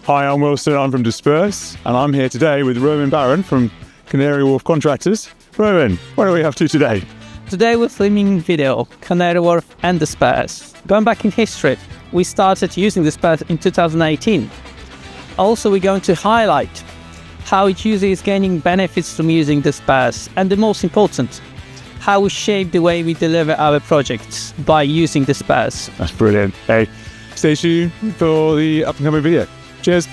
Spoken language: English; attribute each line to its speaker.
Speaker 1: Hi, I'm Wilson, I'm from Disperse, and I'm here today with Roman Baran from Canary Wharf Contractors. Roman, what do we have to today?
Speaker 2: Today we're filming video, Canary Wharf and Disperse. Going back in history, we started using Disperse in 2018. Also, we're going to highlight how each user is gaining benefits from using Disperse, and the most important, how we shape the way we deliver our projects by using Disperse.
Speaker 1: That's brilliant. Hey, stay tuned for the up and coming video. Cheers.